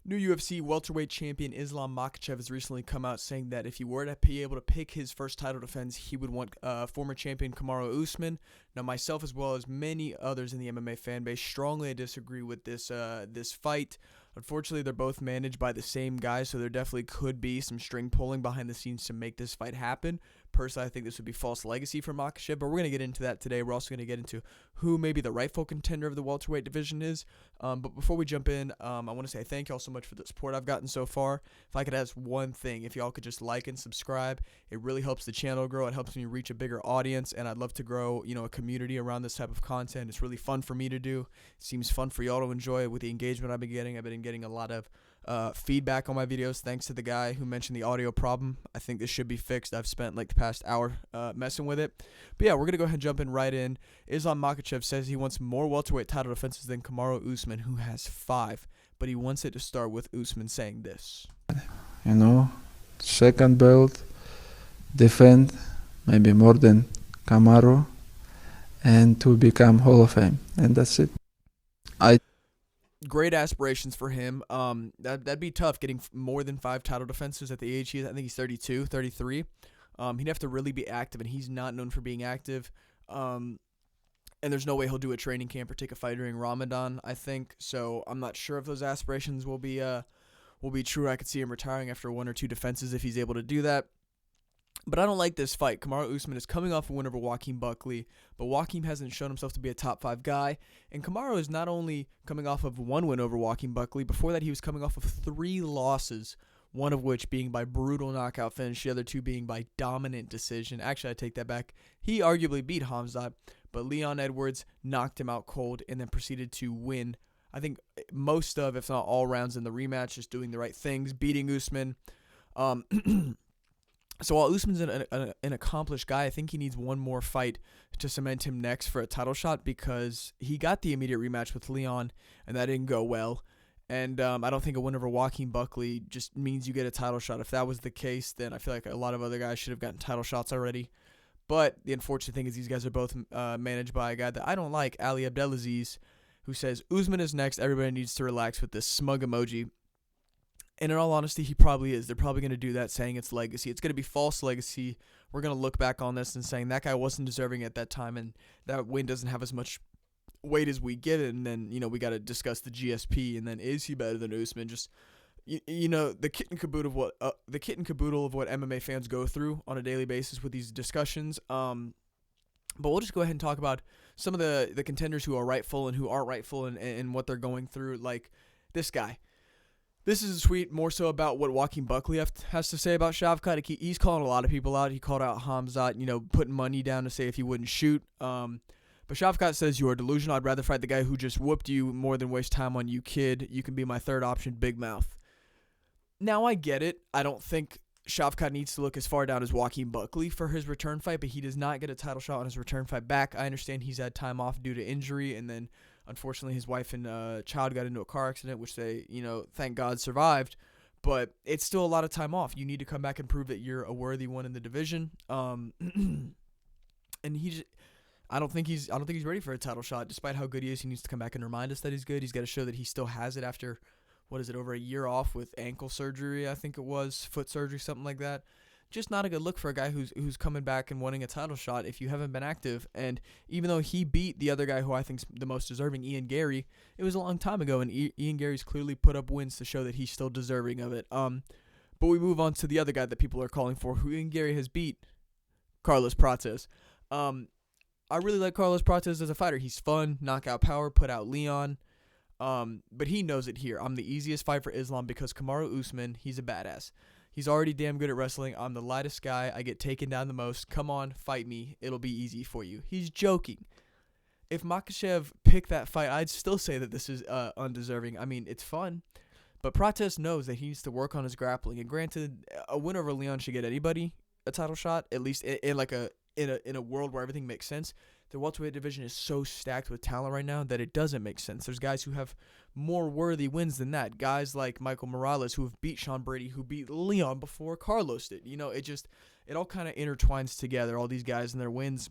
New UFC welterweight champion Islam Makhachev has recently come out saying that if he were to be able to pick his first title defense, he would want former champion Kamaru Usman. Now, myself as well as many others in the MMA fan base strongly disagree with this fight. Unfortunately, they're both managed by the same guy, so there definitely could be some string pulling behind the scenes to make this fight happen. Personally, I think this would be false legacy for Makhachev, but we're going to get into that today. We're also going to get into who maybe the rightful contender of the welterweight division is. But before we jump in, I want to say thank y'all so much for the support I've gotten so far. If I could ask one thing, if y'all could just like and subscribe, it really helps the channel grow. It helps me reach a bigger audience, and I'd love to grow, a community around this type of content. It's really fun for me to do. It seems fun for y'all to enjoy with the engagement I've been getting. I've been getting a lot of feedback on my videos thanks to the guy who mentioned the audio problem. I think this should be fixed. I've spent like the past hour messing with it. But yeah, we're going to go ahead and jump in right in. Islam Makhachev says he wants more welterweight title defenses than Kamaru Usman, who has 5. But he wants it to start with Usman saying this. Second belt, defend maybe more than Kamaru, and to become Hall of Fame. And that's it. Great aspirations for him. That'd be tough getting more than 5 title defenses at the age he is. I think he's 32, 33. He'd have to really be active, and he's not known for being active. And there's no way he'll do a training camp or take a fight during Ramadan, I think. So I'm not sure if those aspirations will be true. I could see him retiring after 1 or 2 defenses if he's able to do that. But I don't like this fight. Kamaru Usman is coming off a win over Joaquin Buckley, but Joaquin hasn't shown himself to be a top 5 guy. And Kamaru is not only coming off of 1 win over Joaquin Buckley, before that he was coming off of 3 losses, one of which being by brutal knockout finish, the other 2 being by dominant decision. Actually, I take that back. He arguably beat Hamzat, but Leon Edwards knocked him out cold and then proceeded to win, I think, most of, if not all, rounds in the rematch, just doing the right things, beating Usman. So while Usman's an accomplished guy, I think he needs one more fight to cement him next for a title shot, because he got the immediate rematch with Leon, and that didn't go well. And I don't think a win over Joaquin Buckley just means you get a title shot. If that was the case, then I feel like a lot of other guys should have gotten title shots already. But the unfortunate thing is these guys are both managed by a guy that I don't like, Ali Abdelaziz, who says Usman is next. Everybody needs to relax with this smug emoji. And in all honesty, he probably is. They're probably going to do that, saying it's legacy. It's going to be false legacy. We're going to look back on this and saying that guy wasn't deserving at that time, and that win doesn't have as much weight as we give it. And then, we got to discuss the GSP, and then is he better than Usman? Just, the kit and caboodle of what MMA fans go through on a daily basis with these discussions. But we'll just go ahead and talk about some of the contenders who are rightful and who aren't rightful, and what they're going through. Like this guy. This is a tweet more so about what Joaquin Buckley has to say about Shavkat. He's calling a lot of people out. He called out Hamzat, putting money down to say if he wouldn't shoot. But Shavkat says, "You are delusional. I'd rather fight the guy who just whooped you more than waste time on you, kid. You can be my third option, big mouth." Now, I get it. I don't think Shavkat needs to look as far down as Joaquin Buckley for his return fight, but he does not get a title shot on his return fight back. I understand he's had time off due to injury, and then unfortunately his wife and child got into a car accident, which they, thank God survived. But it's still a lot of time off. You need to come back and prove that you're a worthy one in the division. And I don't think he's ready for a title shot, despite how good he is. He needs to come back and remind us that he's good. He's got to show that he still has it after, over a year off with ankle surgery, I think it was, foot surgery, something like that. Just not a good look for a guy who's coming back and wanting a title shot if you haven't been active. And even though he beat the other guy who I think's the most deserving, Ian Garry, it was a long time ago, and Ian Gary's clearly put up wins to show that he's still deserving of it. But we move on to the other guy that people are calling for, who Ian Garry has beat, Carlos Prates. I really like Carlos Prates as a fighter. He's fun, knockout power, put out Leon. But he knows it here. I'm the easiest fight for Islam because Kamaru Usman, he's a badass. He's already damn good at wrestling. I'm the lightest guy. I get taken down the most. Come on, fight me. It'll be easy for you. He's joking. If Makhachev picked that fight, I'd still say that this is undeserving. I mean, it's fun. But Prates knows that he needs to work on his grappling. And granted, a win over Leon should get anybody a title shot, at least in a world where everything makes sense. The welterweight division is so stacked with talent right now that it doesn't make sense. There's guys who have more worthy wins than that. Guys like Michael Morales who have beat Sean Brady, who beat Leon before Carlos did. It all kind of intertwines together, all these guys and their wins.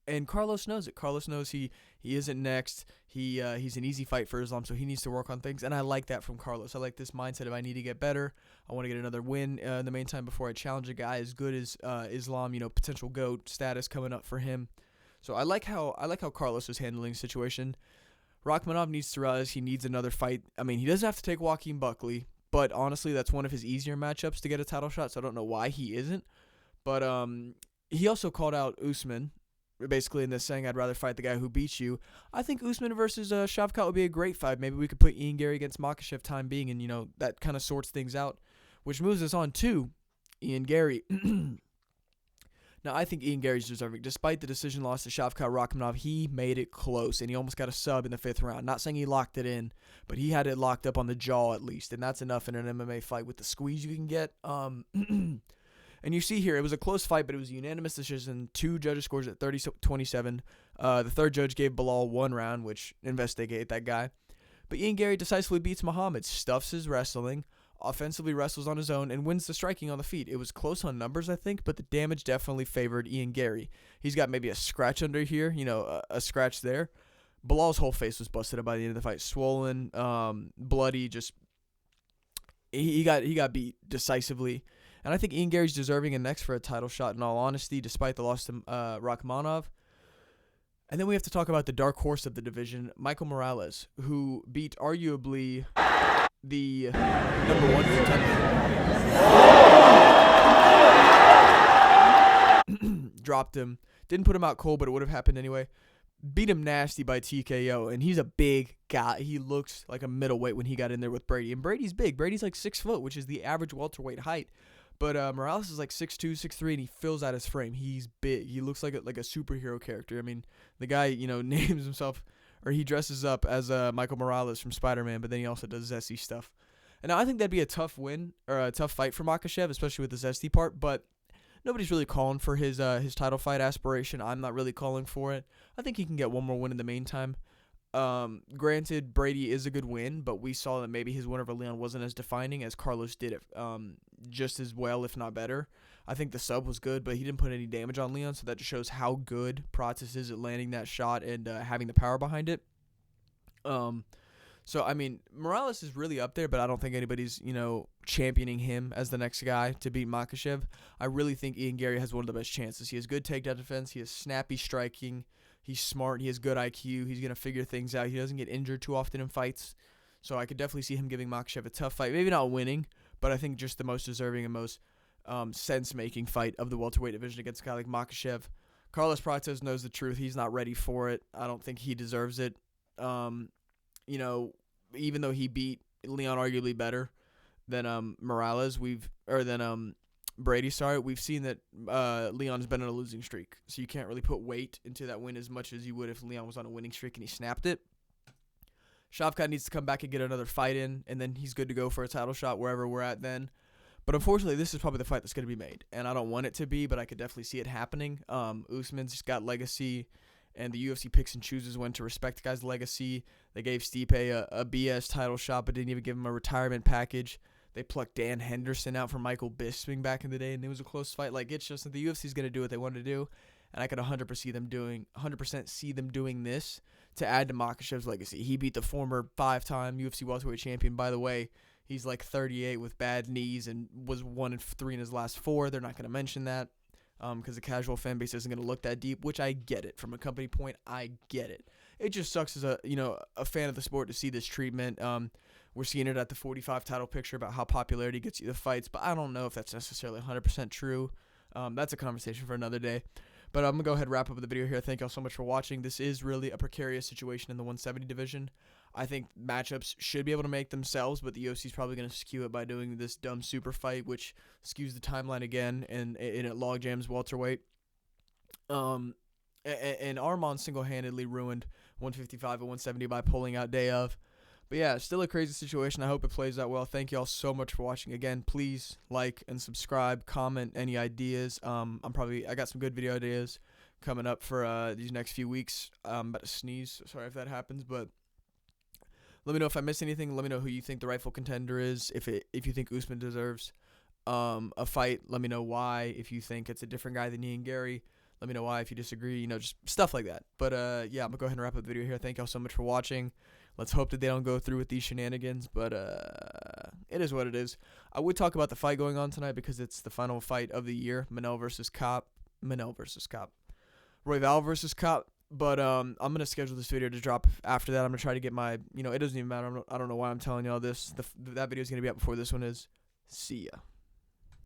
And Carlos knows it. Carlos knows he isn't next. He's an easy fight for Islam, so he needs to work on things. And I like that from Carlos. I like this mindset of I need to get better. I want to get another win in the meantime before I challenge a guy as good as Islam. Potential GOAT status coming up for him. So I like how Carlos is handling the situation. Rakhmonov needs to realize he needs another fight. I mean, he doesn't have to take Joaquin Buckley, but honestly, that's one of his easier matchups to get a title shot. So I don't know why he isn't. But he also called out Usman, basically in this saying, I'd rather fight the guy who beats you. I think Usman versus Shavkat would be a great fight. Maybe we could put Ian Garry against Makhachev time being, and, that kind of sorts things out, which moves us on to Ian Garry. Now, I think Ian Garry's deserving. Despite the decision loss to Shavkat Rakhmonov, he made it close, and he almost got a sub in the 5th round. Not saying he locked it in, but he had it locked up on the jaw at least, and that's enough in an MMA fight with the squeeze you can get. And you see here, it was a close fight, but it was a unanimous decision. 2 judges scores at 30-27. The third judge gave Bilal 1 round, which investigate that guy. But Ian Garry decisively beats Muhammad, stuffs his wrestling, offensively wrestles on his own, and wins the striking on the feet. It was close on numbers, I think, but the damage definitely favored Ian Garry. He's got maybe a scratch under here, a scratch there. Bilal's whole face was busted up by the end of the fight, swollen, bloody, just he got beat decisively. And I think Ian Garry's deserving and next for a title shot, in all honesty, despite the loss to Rakhmonov. And then we have to talk about the dark horse of the division, Michael Morales, who beat arguably the number 1 contender. Dropped him. Didn't put him out cold, but it would have happened anyway. Beat him nasty by TKO, and he's a big guy. He looks like a middleweight when he got in there with Brady. And Brady's big. Brady's like 6 foot, which is the average welterweight height. But Morales is like 6'2", 6'3", and he fills out his frame. He's big. He looks like a superhero character. I mean, the guy, names himself, or he dresses up as Michael Morales from Spider-Man, but then he also does zesty stuff. And I think that'd be a tough win, or a tough fight for Makhachev, especially with the zesty part, but nobody's really calling for his title fight aspiration. I'm not really calling for it. I think he can get one more win in the meantime. Granted, Brady is a good win, but we saw that maybe his win over Leon wasn't as defining as Carlos did it, just as well, if not better. I think the sub was good, but he didn't put any damage on Leon, so that just shows how good Prates is at landing that shot and having the power behind it. So, I mean, Morales is really up there, but I don't think anybody's, championing him as the next guy to beat Makhachev. I really think Ian Garry has one of the best chances. He has good takedown defense. He has snappy striking. He's smart. He has good IQ. He's going to figure things out. He doesn't get injured too often in fights. So I could definitely see him giving Makhachev a tough fight. Maybe not winning, but I think just the most deserving and most sense-making fight of the welterweight division against a guy like Makhachev. Carlos Prates knows the truth. He's not ready for it. I don't think he deserves it. Even though he beat Leon arguably better than Morales, Brady, we've seen that Leon's been on a losing streak, so you can't really put weight into that win as much as you would if Leon was on a winning streak and he snapped it. Shavkat needs to come back and get another fight in, and then he's good to go for a title shot wherever we're at then. But unfortunately, this is probably the fight that's going to be made, and I don't want it to be, but I could definitely see it happening. Usman's got legacy, and the UFC picks and chooses when to respect the guy's legacy. They gave Stipe a BS title shot, but didn't even give him a retirement package. They plucked Dan Henderson out for Michael Bisping back in the day, and it was a close fight. Like, it's just that the UFC is going to do what they want to do, and I could 100% see them doing this to add to Makhachev's legacy. He beat the former 5-time UFC welterweight champion. By the way, he's like 38 with bad knees and was 1-3 in his last 4. They're not going to mention that because the casual fan base isn't going to look that deep, which I get it. From a company point, I get it. It just sucks as a fan of the sport to see this treatment. We're seeing it at the 45 title picture about how popularity gets you the fights, but I don't know if that's necessarily 100% true. That's a conversation for another day. But I'm going to go ahead and wrap up the video here. Thank y'all so much for watching. This is really a precarious situation in the 170 division. I think matchups should be able to make themselves, but the UFC is probably going to skew it by doing this dumb super fight, which skews the timeline again, and it log jams welterweight. And Armand single-handedly ruined 155 and 170 by pulling out day of. But yeah, still a crazy situation. I hope it plays out well. Thank y'all so much for watching. Again, please like and subscribe, comment any ideas. I got some good video ideas coming up for these next few weeks. I'm about to sneeze. Sorry if that happens, but let me know if I missed anything. Let me know who you think the rightful contender is. If you think Usman deserves a fight, let me know why. If you think it's a different guy than Ian Garry, Let me know why if you disagree, just stuff like that. But yeah, I'm gonna go ahead and wrap up the video here. Thank y'all so much for watching. Let's hope that they don't go through with these shenanigans, but it is what it is. I would talk about the fight going on tonight because it's the final fight of the year, Manel versus Cop. Royval versus Cop. But I'm going to schedule this video to drop after that. I'm going to try to get my, it doesn't even matter. I don't know why I'm telling y'all this. That video is going to be out before this one is. See ya.